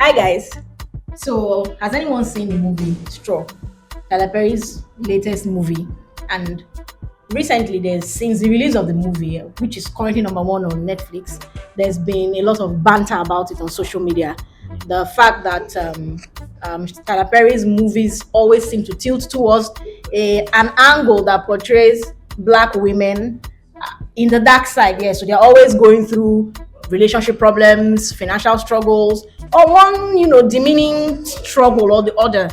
Hi guys. So, has anyone seen the movie Straw? Tyler Perry's latest movie. And recently, there's since the release of the movie, which is currently number one on Netflix, there's been a lot of banter about it on social media. The fact that Tyler Perry's movies always seem to tilt towards an angle that portrays black women in the dark side. Yeah, so they're always going through relationship problems, financial struggles, or one demeaning struggle or the other.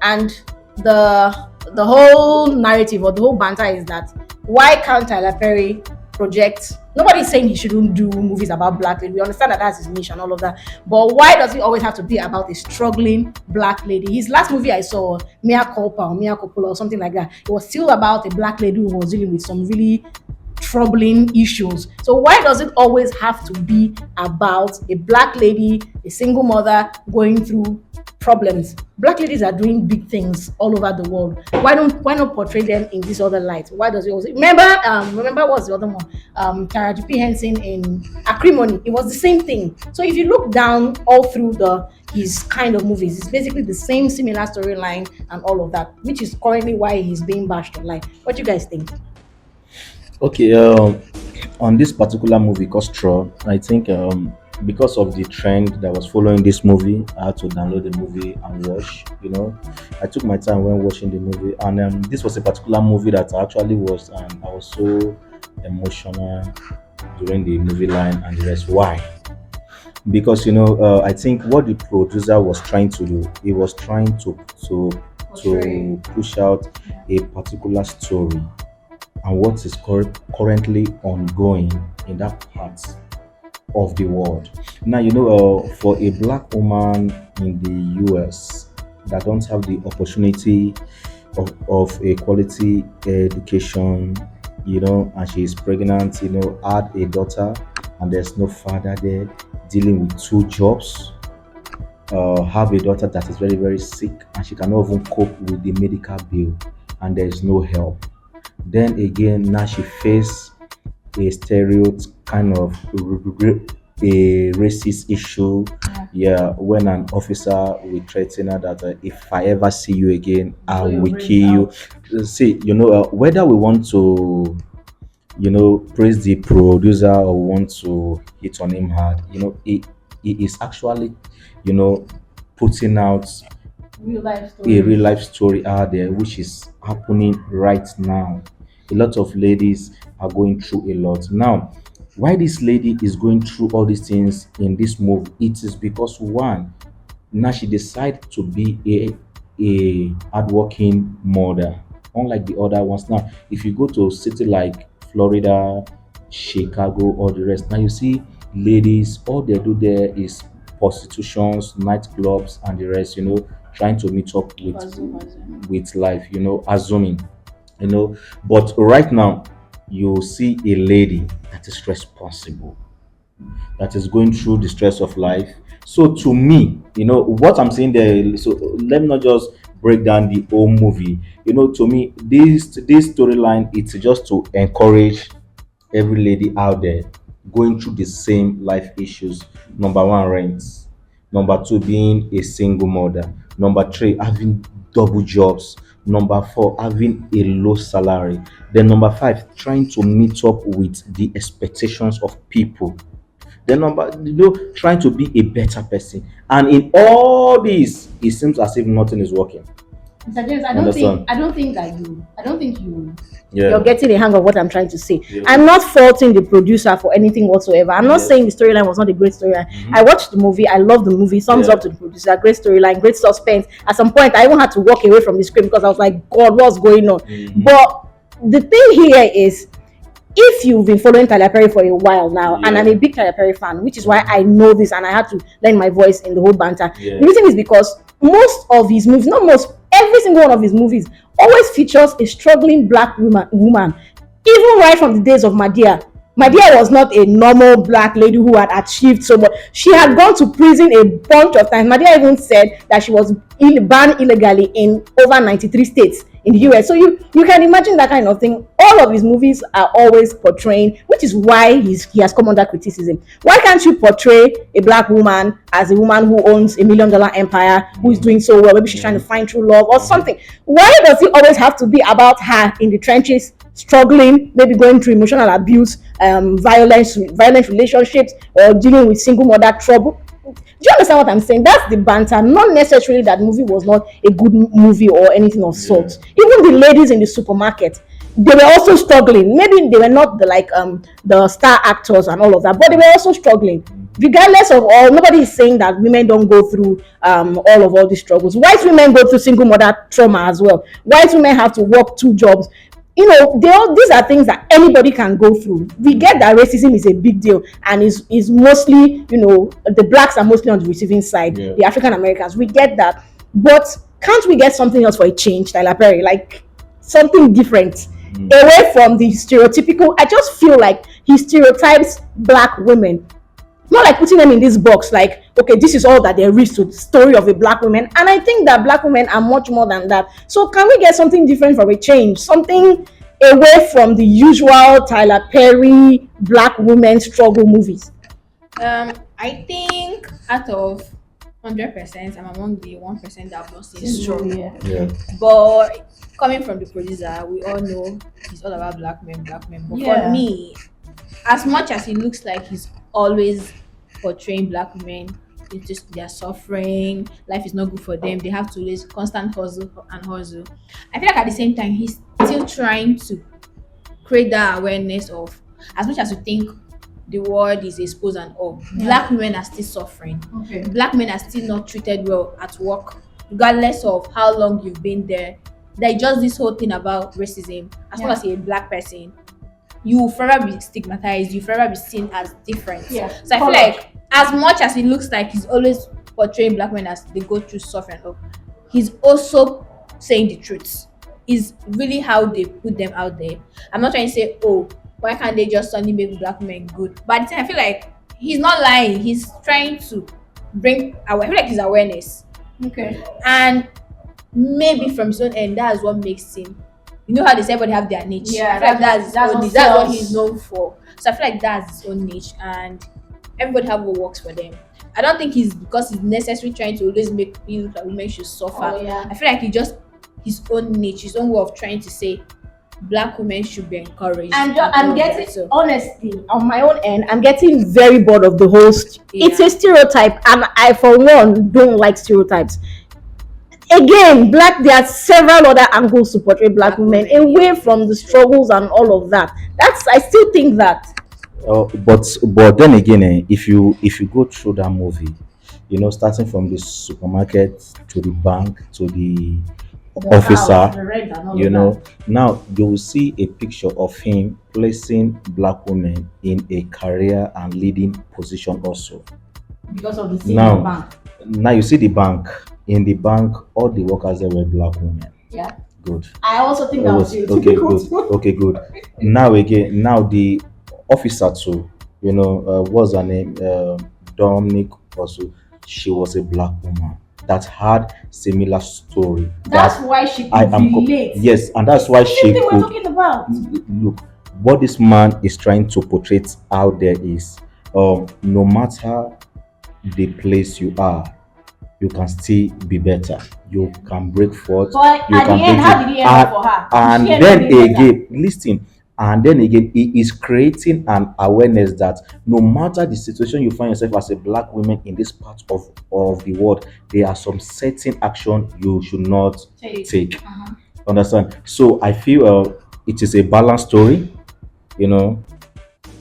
And the whole narrative or the whole banter is that why can't Tyler Perry project? Nobody's saying he shouldn't do movies about black lady. We understand that that's his niche and all of that. But why does it always have to be about a struggling black lady? His last movie I saw, Mia Culpa or Mia Coppola or something like that, it was still about a black lady who was dealing with some really troubling issues. So why does it always have to be about a black lady, a single mother going through problems? Black ladies are doing big things all over the world. Why not portray them in this other light? Why does it always remember what's the other one? Taraji P. Henson in Acrimony. It was the same thing. So if you look down all through the his kind of movies, it's basically the same similar storyline and all of that, which is currently why he's being bashed online. What do you guys think? Okay, on this particular movie, Costro, I think because of the trend that was following this movie, I had to download the movie and watch. I took my time when watching the movie, and this was a particular movie that I actually watched, and I was so emotional during the movie line and the rest. Why? Because I think what the producer was trying to do, he was trying to push out a particular story and what is currently ongoing in that part of the world. Now, for a black woman in the US that don't have the opportunity of a quality education, and she is pregnant, had a daughter, and there's no father there, dealing with two jobs, have a daughter that is very, very sick, and she cannot even cope with the medical bill, and there is no help. Then again, now she face a stereotype kind of a racist issue. Yeah, when an officer will threaten her that if I ever see you again, I will kill you. See, whether we want to, praise the producer or want to hit on him hard, he is actually, you know, putting out Real life a story. real life story out there which is happening right now. A lot of ladies are going through a lot now. Why this lady is going through all these things in this move, it is because one, now she decided to be a hardworking mother, unlike the other ones. Now if you go to a city like Florida, Chicago, or the rest, now you see ladies, all they do there is prostitutions, nightclubs, and the rest, trying to meet up Bazoo, bazoo. with life, assuming, but right now you see a lady that is responsible, that is going through the stress of life. So to me, what I'm saying there, so let me not just break down the whole movie. To me, this storyline, it's just to encourage every lady out there going through the same life issues. Number one, rent. Number two, being a single mother. Number three, having double jobs. Number four, having a low salary. Then number five, trying to meet up with the expectations of people. Then number, trying to be a better person. And in all this, it seems as if nothing is working. Mr. James, Understand? I don't think you're Yeah. getting a hang of what I'm trying to say. Yeah. I'm not faulting the producer for anything whatsoever. I'm not Yes. saying the storyline was not a great storyline. Mhm. I watched the movie. I love the movie. Thumbs Yeah. up to the producer. Great storyline, great suspense. At some point, I even had to walk away from the script because I was like, God, what's going on? Mhm. But the thing here is, if you've been following Tyler Perry for a while now, and Yeah. I'm a big Tyler Perry fan, which is why I know this and I had to lend my voice in the whole banter. Yeah. The reason is because most of his movies, not most, every single one of his movies always features a struggling black woman. Even right from the days of Madia. Madia was not a normal black lady who had achieved so much. She had gone to prison a bunch of times. Madia even said that she was banned illegally in over 93 states in the US. So you can imagine that kind of thing. All of his movies are always portraying, which is why he has come under criticism. Why can't you portray a black woman as a woman who owns $1 million empire, who is doing so well? Maybe she's trying to find true love or something. Why does it always have to be about her in the trenches, struggling, maybe going through emotional abuse, violent relationships, or dealing with single mother trouble? Do you understand what I'm saying? That's the banter. Not necessarily that movie was not a good movie or anything of sort. Even the ladies in the supermarket, they were also struggling. Maybe they were not the star actors and all of that, but they were also struggling. Regardless of all, nobody is saying that women don't go through all these struggles. White women go through single mother trauma as well. White women have to work two jobs. These are things that anybody can go through. We get that racism is a big deal, and is mostly, the blacks are mostly on the receiving side, Yeah. the African Americans. We get that, but can't we get something else for a change, Tyler Perry? Like something different, away from the stereotypical. I just feel like he stereotypes black women, not like putting them in this box, like, okay, this is all that there is to the story of a black woman. And I think that black women are much more than that. So can we get something different for a change? Something away from the usual Tyler Perry black women struggle movies. I think out of 100%, I'm among the 1% that have not seen Straw. Yeah. Yeah. But coming from the producer, we all know he's all about black men, black men. But Yeah. for me, as much as it looks like he's always portraying black women, it's just they're suffering, life is not good for them, they have to raise constant hustle and hustle. I feel like at the same time, he's still trying to create that awareness of, as much as you think the world is exposed and all, black women are still suffering. Okay. Black men are still not treated well at work, regardless of how long you've been there. There's just this whole thing about racism. As long as you're a black person, you will forever be stigmatized, you forever be seen as different. Yeah. So I feel like as much as it looks like he's always portraying black men as they go through suffering, he's also saying the truth. Is really how they put them out there. I'm not trying to say, oh, why can't they just suddenly make black men good? But at the time, I feel like he's not lying. He's trying to I feel like his awareness. Okay. And maybe from his own end, that's what makes him. You know how they say everybody have their niche. Yeah, I feel like that's his that's own what niche. That's what sells. he's known for. So I feel like that's his own niche, and everybody have what works for them. I don't think because he's necessarily trying to always make me look like women should suffer. Oh, yeah. I feel like he just his own niche, his own way of trying to say black women should be encouraged. And all I'm of getting, that. So honestly, on my own end, I'm getting very bored of the whole. Yeah. It's a stereotype, and I, for one, don't like stereotypes. Again, there are several other angles to portray black women away from the struggles and all of that. I still think that. But then again, if you go through that movie, starting from the supermarket to the bank to the officer, now you will see a picture of him placing black women in a career and leading position also. Because of the thing Now- in the bank. Now you see the bank. In the bank, all the workers there were black women. Yeah. Good. I also think that was Okay, good. Okay, good. Now the officer too. What's her name? Dominic also. She was a black woman that had similar story. That's why she could I am relate. yes, and that's why she Same thing we're could talking about. look. What this man is trying to portray out there is, no matter the place you are, you can still be better. You can break forth. But You at the can end, break how it. did he end up for her? And She ended then up being better. again, listen. And then again, he is creating an awareness that no matter the situation you find yourself as a black woman in this part of the world, there are some certain action you should not take. Understand? So I feel it is a balanced story,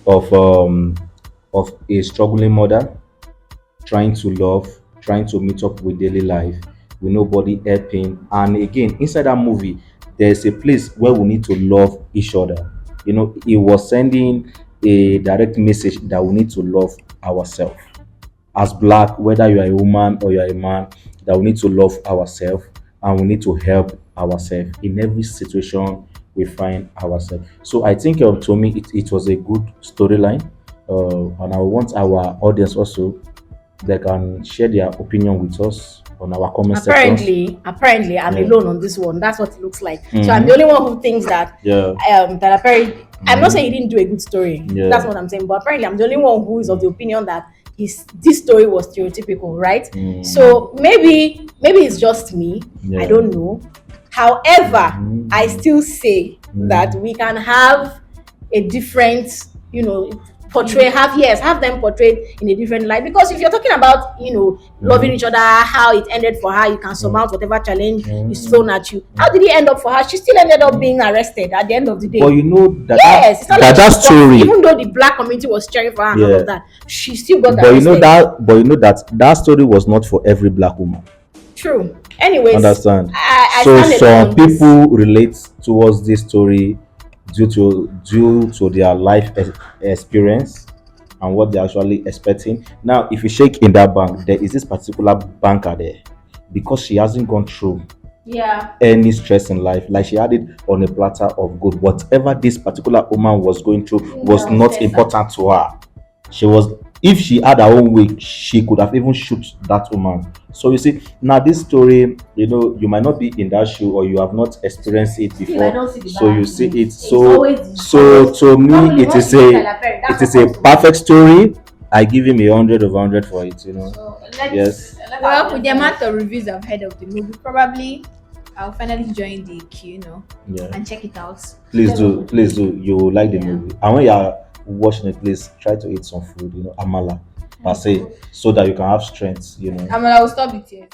of a struggling mother trying to love, trying to meet up with daily life, with nobody helping. And again, inside that movie, there's a place where we need to love each other. It was sending a direct message that we need to love ourselves. As black, whether you are a woman or you are a man, that we need to love ourselves and we need to help ourselves in every situation we find ourselves. So I think to me, it was a good storyline. And I want our audience also they can share their opinion with us on our comment sections. Apparently, I'm Yeah. alone on this one. That's what it looks like. So Mhm. I'm the only one who thinks that Yeah. Tyler Perry. I'm not saying he didn't do a good story. Yeah. That's what I'm saying. But apparently, I'm the only one who is of the opinion that this story was stereotypical, right? Mm. So maybe it's just me. Yeah. I don't know. However, Mhm. I still say that we can have a different, have them portrayed in a different light. Because if you're talking about, loving each other, how it ended for her, you can surmount whatever challenge is thrown at you. How did it end up for her? She still ended up being arrested at the end of the day. But you know that Yes, it's not like that she got- story. even though the black community was cheering for her and all Yeah. of that, she still got But you arrested. know that story was not for every black woman. True. Anyways, Understand? I So stand alone some on this. people relate towards this story due to their life experience and what they're actually expecting. Now, if you shake in that bank, there is this particular banker there because she hasn't gone through Yeah. any stress in life. Like she had it on a platter of gold. Whatever this particular woman was going through was Yeah, not stress. important to her. She was, if she had her own way, she could have even shoot that woman. So you see, now this story, you might not be in that shoe or you have not experienced it I before. don't see the So you balance see in it. It's So always- to Normally, me, it once is you see a Tyler Perry, that's it is what a comes to mind. perfect story. I give him 100 of 100 for it. So Yes. Well, with the amount of reviews I've heard of the movie, probably I'll finally join the queue, Yeah. and check it out. Please do. You will like the Yeah. movie. And when you are watching it, please try to eat some food, amala per se, so that you can have strength. I will stop it here.